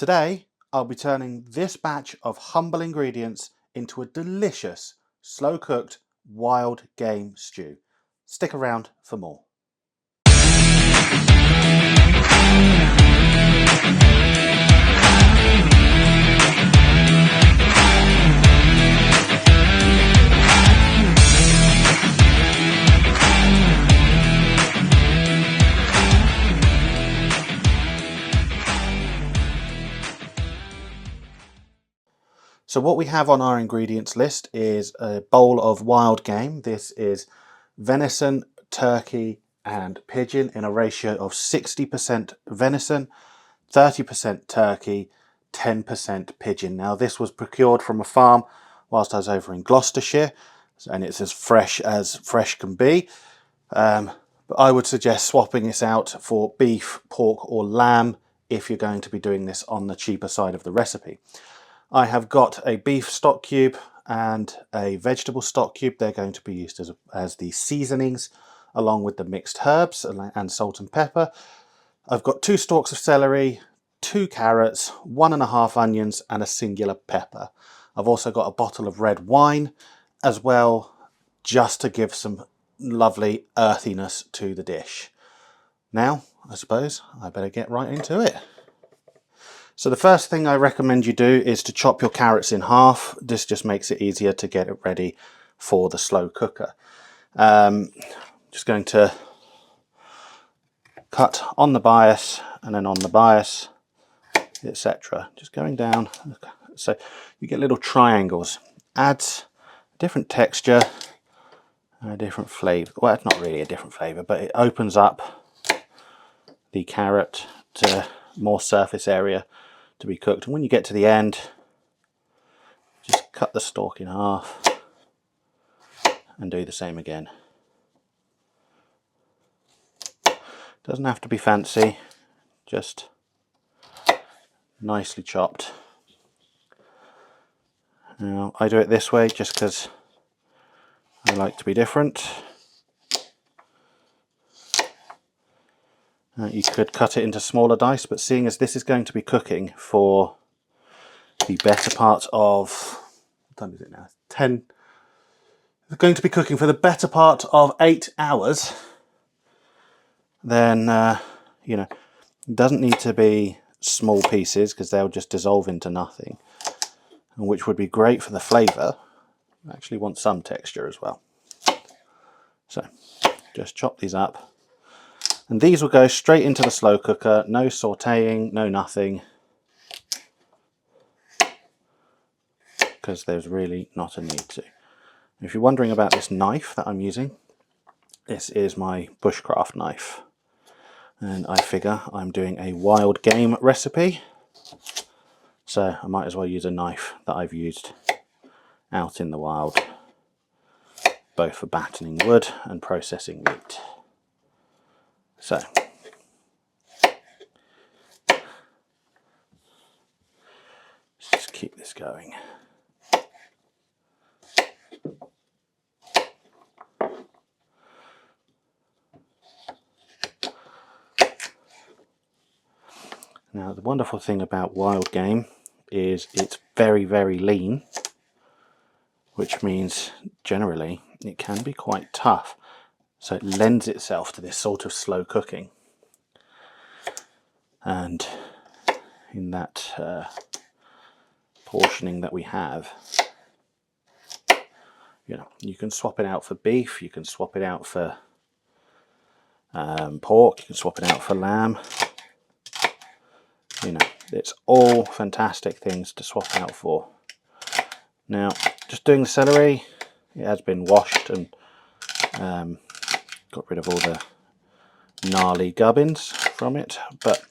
Today, I'll be turning this batch of humble ingredients into a delicious, slow-cooked, wild game stew. Stick around for more. So what we have on our ingredients list is a bowl of wild game. This is venison, turkey and pigeon in a ratio of 60% venison, 30% turkey, 10% pigeon. Now this was procured from a farm whilst I was over in Gloucestershire, and it's as fresh can be. But I would suggest swapping this out for beef, pork or lamb if you're going to be doing this on the cheaper side of the recipe. I have got a beef stock cube and a vegetable stock cube. They're going to be used as the seasonings along with the mixed herbs and salt and pepper. I've got 2 stalks of celery, 2 carrots, 1.5 onions and a singular pepper. I've also got a bottle of red wine as well, just to give some lovely earthiness to the dish. Now, I suppose I better get right into it. So the first thing I recommend you do is to chop your carrots in half. This just makes it easier to get it ready for the slow cooker. Just going to cut on the bias and then on the bias, etc. Just going down, so you get little triangles. Adds a different texture, a different flavour. Well, it's not really a different flavour, but it opens up the carrot to more surface area to be cooked. And when you get to the end, just cut the stalk in half and do the same again. Doesn't have to be fancy, just nicely chopped. Now I do it this way just because I like to be different. You could cut it into smaller dice, but seeing as this is going to be cooking for the better part of, what time is it now? 10. It's going to be cooking for the better part of 8 hours. Then, you know, it doesn't need to be small pieces because they'll just dissolve into nothing, and which would be great for the flavour. I actually want some texture as well. So, just chop these up. And these will go straight into the slow cooker, no sautéing, no nothing, because there's really not a need to. If you're wondering about this knife that I'm using, this is my bushcraft knife. And I figure I'm doing a wild game recipe, so I might as well use a knife that I've used out in the wild, both for battening wood and processing meat. So, let's just keep this going. Now, the wonderful thing about wild game is it's very, very lean, which means generally it can be quite tough. So it lends itself to this sort of slow cooking. And in that portioning that we have, you know, you can swap it out for beef, you can swap it out for pork, you can swap it out for lamb. You know, it's all fantastic things to swap out for. Now, just doing the celery, it has been washed and got rid of all the gnarly gubbins from it, but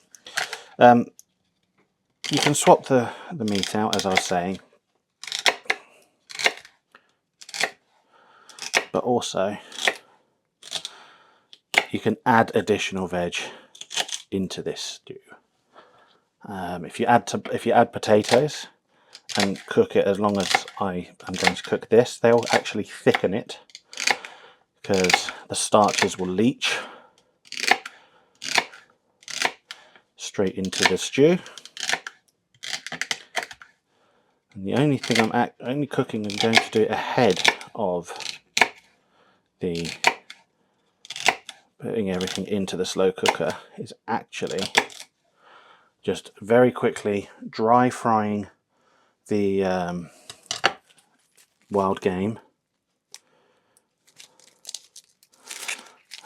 you can swap the meat out, as I was saying, but also you can add additional veg into this stew. If you add potatoes and cook it as long as I am going to cook this, they'll actually thicken it because the starches will leach straight into the stew. And the only thing I'm only cooking and going to do it ahead of the putting everything into the slow cooker is actually just very quickly dry frying the wild game.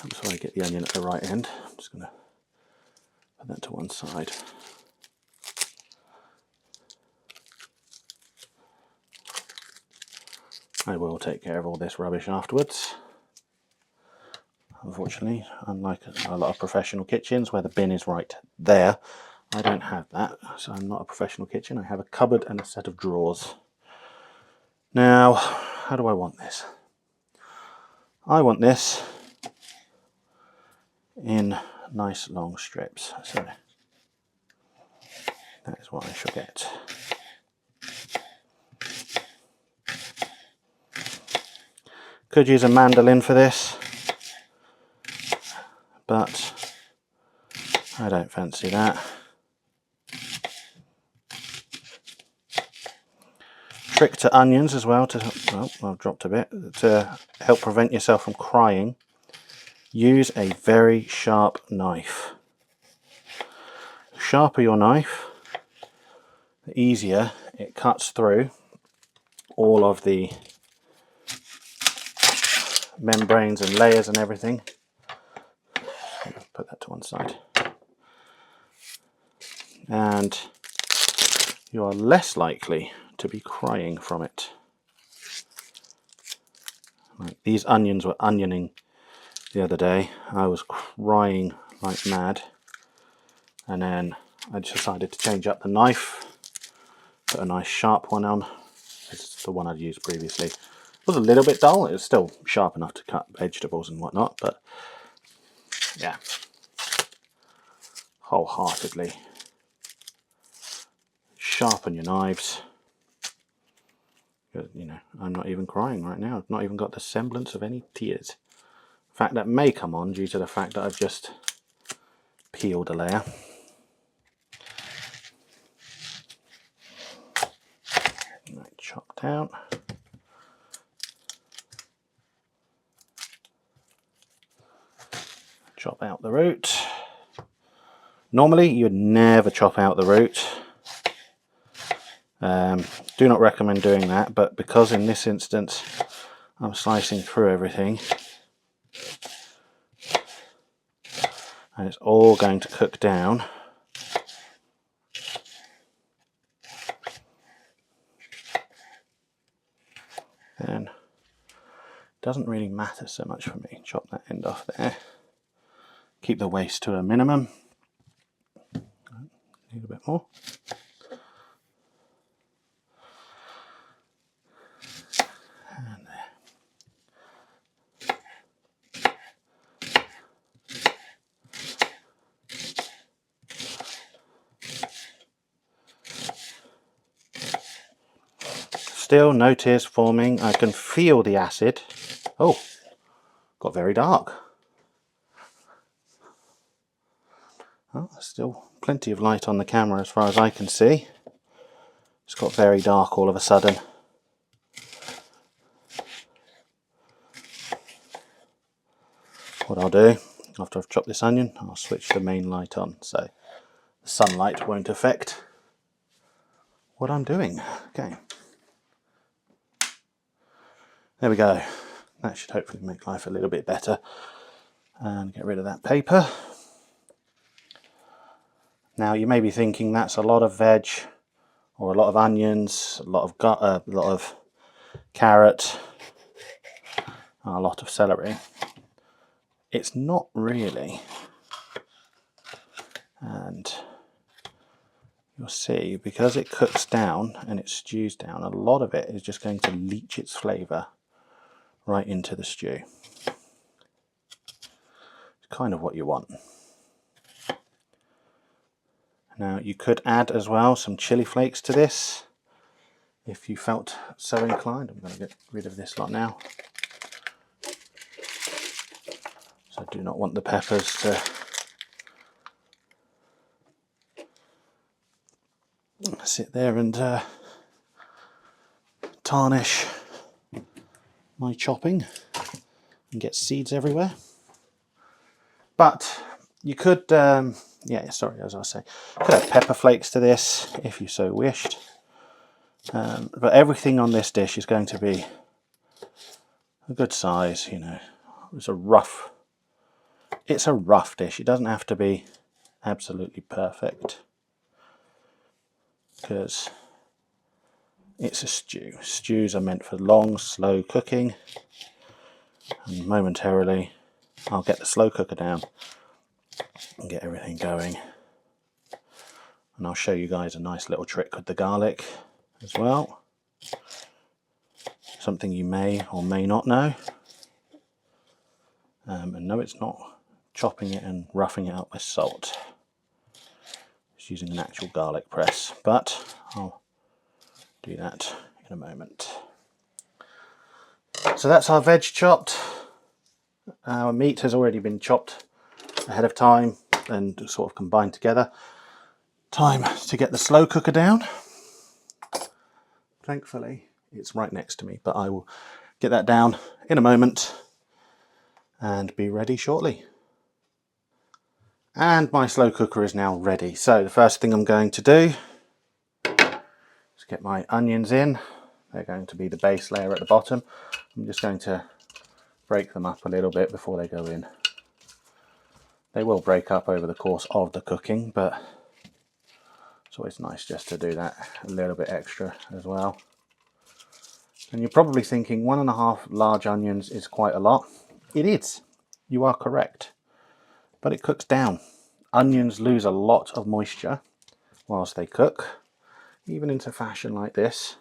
I'm sorry, get the onion at the right end. I'm just going to put that to one side. I will take care of all this rubbish afterwards. Unfortunately, unlike a lot of professional kitchens where the bin is right there, I don't have that. So I'm not a professional kitchen. I have a cupboard and a set of drawers. Now, how do I want this? I want this in nice long strips. So that is what I shall get. Could use a mandolin for this, but I don't fancy that. Trick to onions as well, well, I've dropped a bit, to help prevent yourself from crying. Use a very sharp knife. The sharper your knife, the easier it cuts through all of the membranes and layers and everything. Put that to one side. And you are less likely to be crying from it. Like these onions were onioning the other day. I was crying like mad. And then I just decided to change up the knife. Put a nice sharp one on. It's the one I'd used previously. It was a little bit dull. It was still sharp enough to cut vegetables and whatnot, but yeah, wholeheartedly sharpen your knives. You know, I'm not even crying right now. I've not even got the semblance of any tears. In fact, that may come on due to the fact that I've just peeled a layer. Right, chopped out. Chop out the root. Normally you would never chop out the root. Do not recommend doing that, but because in this instance I'm slicing through everything and it's all going to cook down, then it doesn't really matter so much for me. Chop that end off there. Keep the waste to a minimum. Need a bit more. And there. Still no tears forming. I can feel the acid. Oh, got very dark. Oh, still plenty of light on the camera as far as I can see. It's got very dark all of a sudden. What I'll do, after I've chopped this onion, I'll switch the main light on so the sunlight won't affect what I'm doing. Okay. There we go. That should hopefully make life a little bit better. And get rid of that paper. Now you may be thinking that's a lot of veg, or a lot of onions, a lot of carrot, a lot of celery. It's not really. And you'll see, because it cooks down and it stews down, a lot of it is just going to leach its flavour right into the stew. It's kind of what you want. Now you could add as well some chili flakes to this if you felt so inclined. I'm going to get rid of this lot now. So I do not want the peppers to sit there and tarnish my chopping and get seeds everywhere. But you could, yeah, sorry, as I was saying, you could have pepper flakes to this if you so wished. But everything on this dish is going to be a good size, you know. It's a rough dish. It doesn't have to be absolutely perfect, because it's a stew. Stews are meant for long, slow cooking, and momentarily I'll get the slow cooker down and get everything going. And I'll show you guys a nice little trick with the garlic as well. Something you may or may not know. And no, it's not chopping it and roughing it up with salt. It's using an actual garlic press, but I'll do that in a moment. So that's our veg chopped. Our meat has already been chopped ahead of time and sort of combined together. Time to get the slow cooker down. Thankfully, it's right next to me, but I will get that down in a moment and be ready shortly. And my slow cooker is now ready. So the first thing I'm going to do is get my onions in. They're going to be the base layer at the bottom. I'm just going to break them up a little bit before they go in. They will break up over the course of the cooking, but it's always nice just to do that a little bit extra as well. And you're probably thinking 1.5 large onions is quite a lot. It is. You are correct. But it cooks down. Onions lose a lot of moisture whilst they cook, even into fashion like this.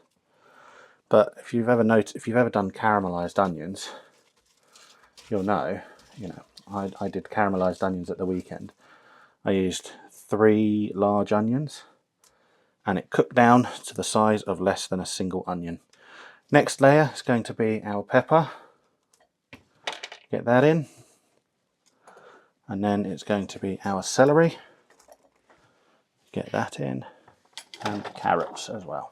But if you've ever done caramelized onions, you'll know, you know, I did caramelized onions at the weekend. I used 3 large onions and it cooked down to the size of less than a single onion. Next layer is going to be our pepper. Get that in. And then it's going to be our celery. Get that in. And carrots as well.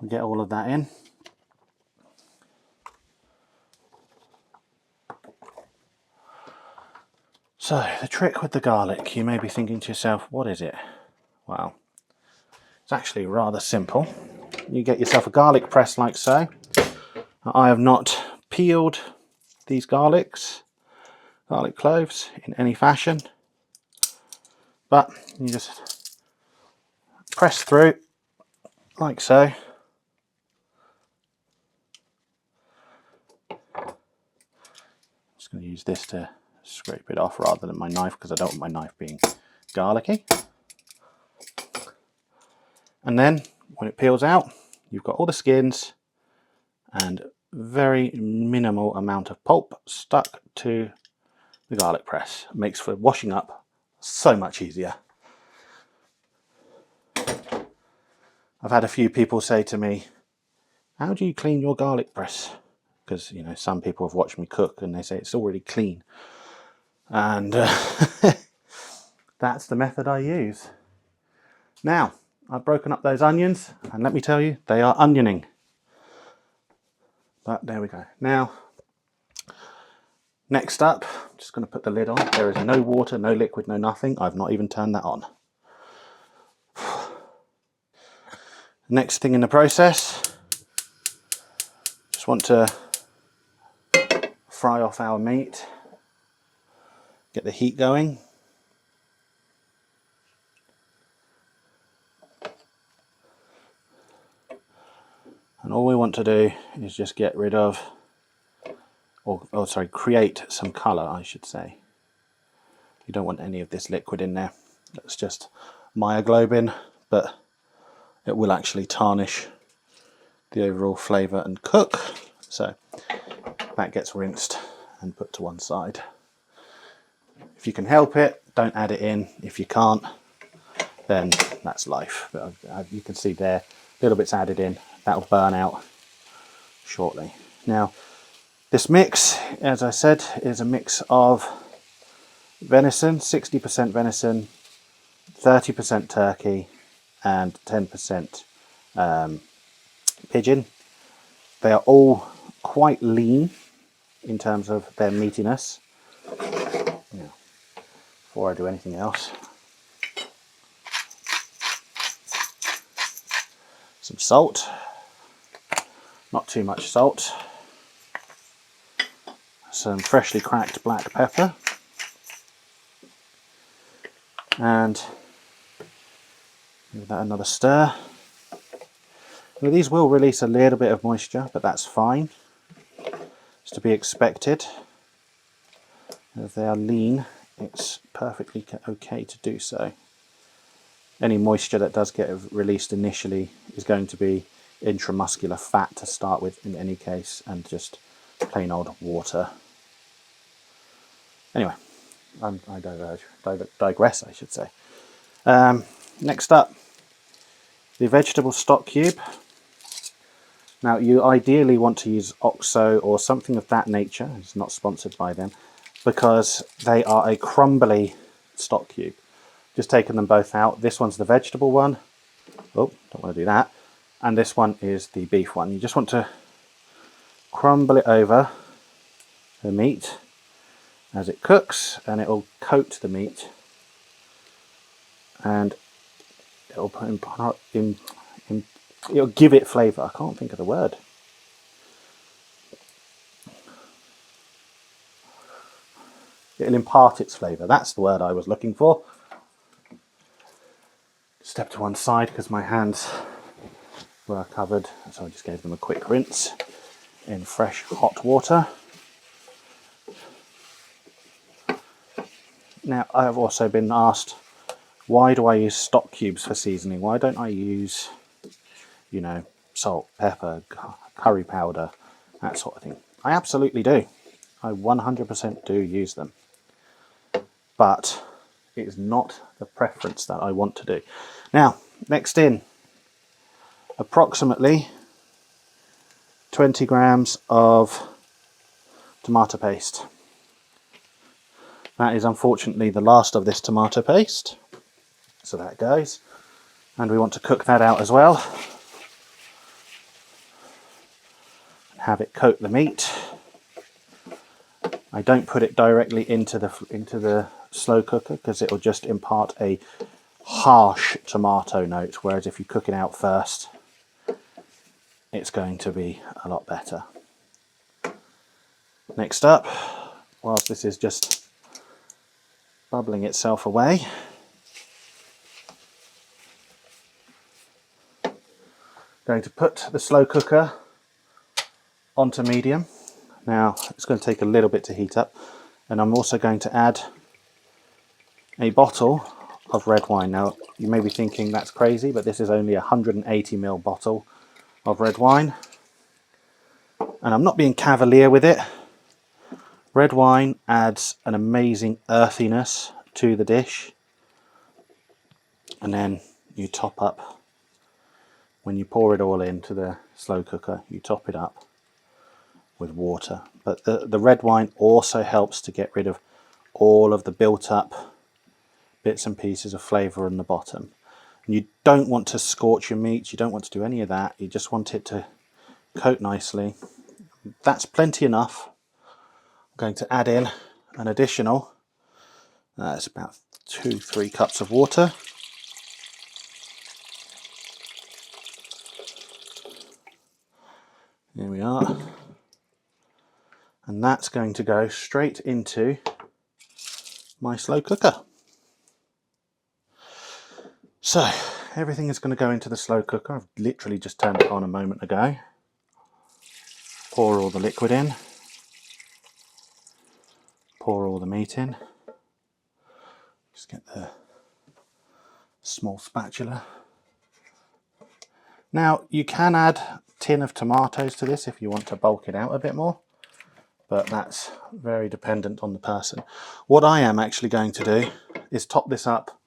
We get all of that in. So the trick with the garlic, you may be thinking to yourself, what is it? Well, it's actually rather simple. You get yourself a garlic press like so. I have not peeled these garlic cloves in any fashion, but you just press through like so. Just going to use this to scrape it off rather than my knife, because I don't want my knife being garlicky. And then when it peels out, you've got all the skins and very minimal amount of pulp stuck to the garlic press. It makes for washing up so much easier. I've had a few people say to me, how do you clean your garlic press? Because, you know, some people have watched me cook and they say it's already clean. And that's the method I use. Now, I've broken up those onions, and let me tell you, they are onioning. But there we go. Now, next up, I'm just going to put the lid on. There is no water, no liquid, no nothing. I've not even turned that on. Next thing in the process, just want to fry off our meat. Get the heat going. And all we want to do is just get rid of, create some colour, I should say. You don't want any of this liquid in there. That's just myoglobin, but it will actually tarnish the overall flavour and cook. So that gets rinsed and put to one side. If you can help it, don't add it in. If you can't, then that's life. But you can see there, little bits added in. That'll burn out shortly. Now, this mix, as I said, is a mix of venison, 60% venison, 30% turkey, and 10% pigeon. They are all quite lean in terms of their meatiness. Now, before I do anything else, some salt, not too much salt, some freshly cracked black pepper, and give that another stir. Well, these will release a little bit of moisture, but that's fine. It's to be expected. If they are lean, it's perfectly okay to do so. Any moisture that does get released initially is going to be intramuscular fat to start with in any case, and just plain old water. Anyway, I digress, I should say. Next up, the vegetable stock cube. Now, you ideally want to use OXO or something of that nature. It's not sponsored by them, because they are a crumbly stock cube. Just taken them both out. This one's the vegetable one. Oh, don't want to do that. And this one is the beef one. You just want to crumble it over the meat as it cooks, and it will coat the meat, and it'll it'll give it flavour. I can't think of the word. It'll impart its flavour. That's the word I was looking for. Step to one side because my hands were covered, so I just gave them a quick rinse in fresh hot water. Now, I have also been asked, why do I use stock cubes for seasoning? Why don't I use, you know, salt, pepper, curry powder, that sort of thing? I absolutely do. I 100% do use them. But it is not the preference that I want to do. Now, next in, approximately 20 grams of tomato paste. That is unfortunately the last of this tomato paste. So that goes. And we want to cook that out as well. Have it coat the meat. I don't put it directly into the slow cooker because it will just impart a harsh tomato note, whereas if you cook it out first, it's going to be a lot better. Next up, whilst this is just bubbling itself away, going to put the slow cooker onto medium. Now it's going to take a little bit to heat up, and I'm also going to add a bottle of red wine. Now you may be thinking that's crazy, but this is only a 180ml bottle of red wine, and I'm not being cavalier with it. Red wine adds an amazing earthiness to the dish, and then you top up, when you pour it all into the slow cooker, you top it up with water. But the red wine also helps to get rid of all of the built up bits and pieces of flavour in the bottom. And you don't want to scorch your meat, you don't want to do any of that, you just want it to coat nicely. That's plenty enough. I'm going to add in an additional, it's about 2-3 cups of water. Here we are. And that's going to go straight into my slow cooker. So everything is going to go into the slow cooker. I've literally just turned it on a moment ago. Pour all the liquid in. Pour all the meat in. Just get the small spatula. Now you can add a tin of tomatoes to this if you want to bulk it out a bit more, but that's very dependent on the person. What I am actually going to do is top this up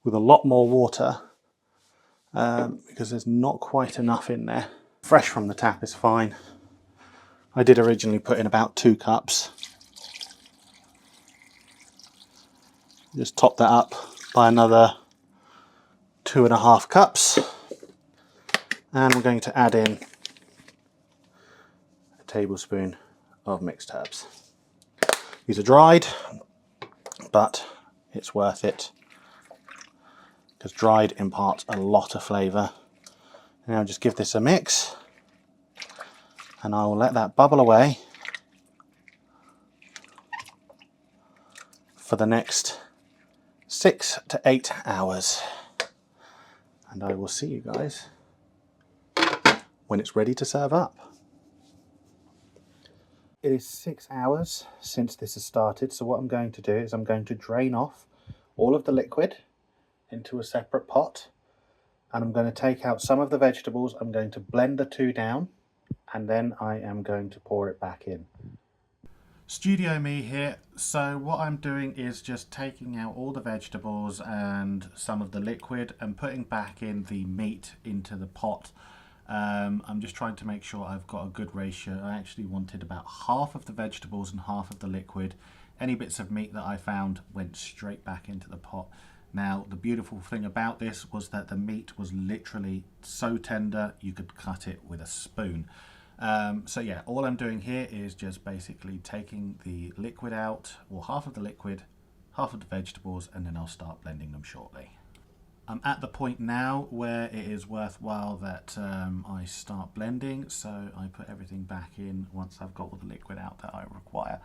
with a lot more water because there's not quite enough in there. Fresh from the tap is fine. I did originally put in about 2 cups. Just top that up by another 2.5 cups. And we're going to add in a tablespoon of mixed herbs. These are dried, but it's worth it because dried imparts a lot of flavour. Now just give this a mix, and I will let that bubble away for the next 6 to 8 hours. And I will see you guys when it's ready to serve up. It is 6 hours since this has started, so what I'm going to do is I'm going to drain off all of the liquid into a separate pot, and I'm going to take out some of the vegetables. I'm going to blend the two down, and then I am going to pour it back in. Studio me here. So what I'm doing is just taking out all the vegetables and some of the liquid and putting back in the meat into the pot. I'm just trying to make sure I've got a good ratio. I actually wanted about half of the vegetables and half of the liquid. Any bits of meat that I found went straight back into the pot. Now, the beautiful thing about this was that the meat was literally so tender you could cut it with a spoon. So yeah, all I'm doing here is just basically taking the liquid out, or half of the liquid, half of the vegetables, and then I'll start blending them shortly. I'm at the point now where it is worthwhile that I start blending, so I put everything back in once I've got all the liquid out that I require.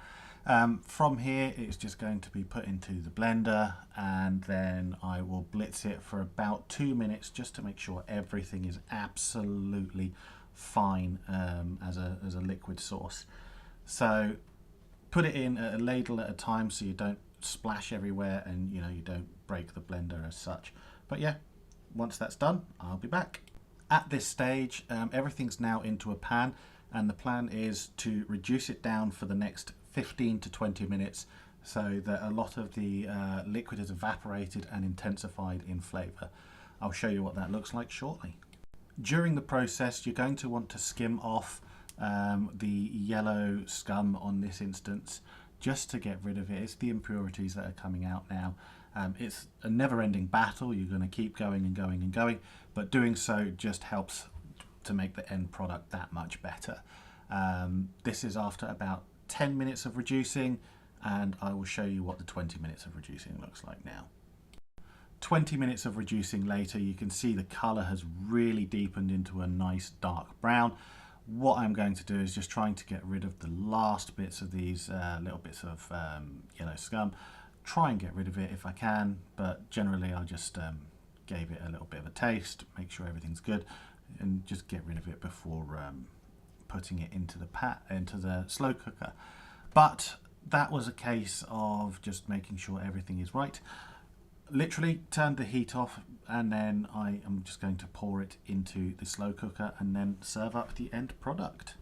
From here it's just going to be put into the blender, and then I will blitz it for about 2 minutes just to make sure everything is absolutely fine as a liquid sauce. So put it in a ladle at a time so you don't splash everywhere and you don't break the blender as such. But yeah, once that's done, I'll be back. At this stage, everything's now into a pan, and the plan is to reduce it down for the next 15 to 20 minutes so that a lot of the liquid is evaporated and intensified in flavour. I'll show you what that looks like shortly. During the process, you're going to want to skim off the yellow scum on this instance, just to get rid of it. It's the impurities that are coming out now. It's a never-ending battle. You're going to keep going and going and going, but doing so just helps to make the end product that much better. This is after about 10 minutes of reducing, and I will show you what the 20 minutes of reducing looks like now. 20 minutes of reducing later, you can see the colour has really deepened into a nice dark brown. What I'm going to do is just trying to get rid of the last bits of these little bits of yellow scum. Try and get rid of it if I can, but generally I just gave it a little bit of a taste, make sure everything's good, and just get rid of it before putting it into the slow cooker. But that was a case of just making sure everything is right. Literally turned the heat off, and then I am just going to pour it into the slow cooker and then serve up the end product.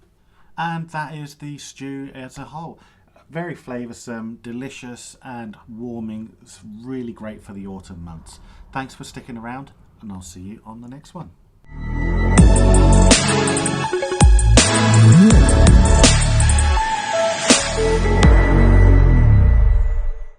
And that is the stew as a whole. Very flavoursome, delicious and warming. It's really great for the autumn months. Thanks for sticking around, and I'll see you on the next one.